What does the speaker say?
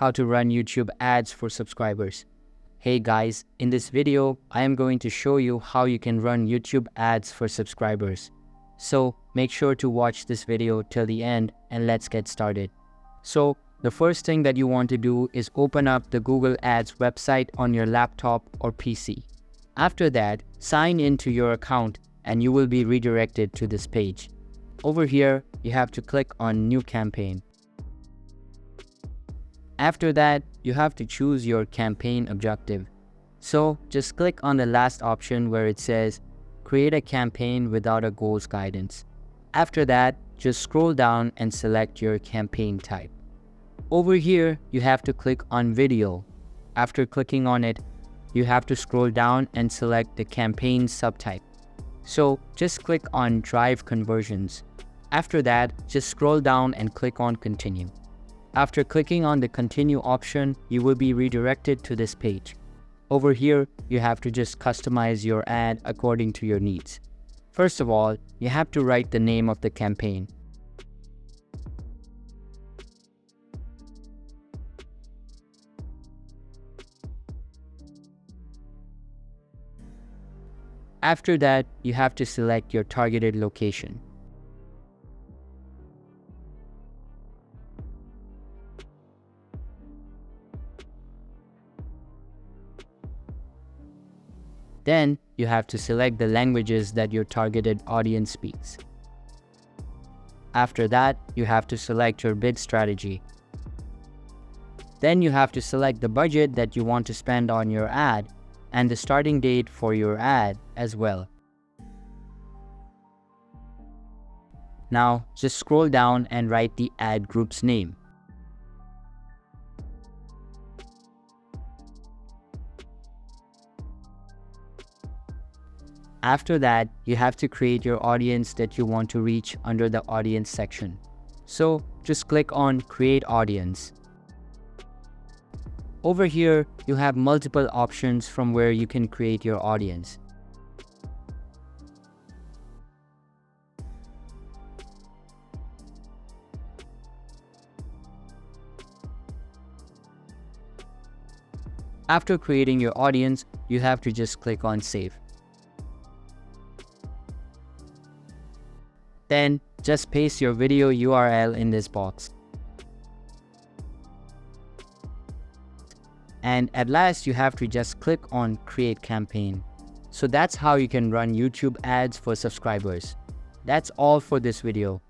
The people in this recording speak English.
how to run YouTube ads for subscribers. Hey guys, in this video, I am going to show you how you can run YouTube ads for subscribers. So make sure to watch this video till the end and let's get started. So the first thing that you want to do is open up the Google Ads website on your laptop or PC. After that, sign into your account and you will be redirected to this page. Over here, you have to click on New Campaign. After that, you have to choose your campaign objective. So just click on the last option where it says Create a campaign without a goals guidance. After that, just scroll down and select your campaign type. Over here, you have to click on Video. After clicking on it, you have to scroll down and select the campaign subtype. So just click on Drive Conversions. After that, just scroll down and click on Continue. After clicking on the Continue option, you will be redirected to this page. Over here, you have to just customize your ad according to your needs. First of all, you have to write the name of the campaign. After that, you have to select your targeted location. Then, you have to select the languages that your targeted audience speaks. After that, you have to select your bid strategy. Then you have to select the budget that you want to spend on your ad and the starting date for your ad as well. Now, just scroll down and write the ad group's name. After that, you have to create your audience that you want to reach under the audience section. So just click on Create Audience. Over here, you have multiple options from where you can create your audience. After creating your audience, you have to just click on Save. Then, just paste your video URL in this box. And at last, you have to just click on Create Campaign. So that's how you can run YouTube ads for subscribers. That's all for this video.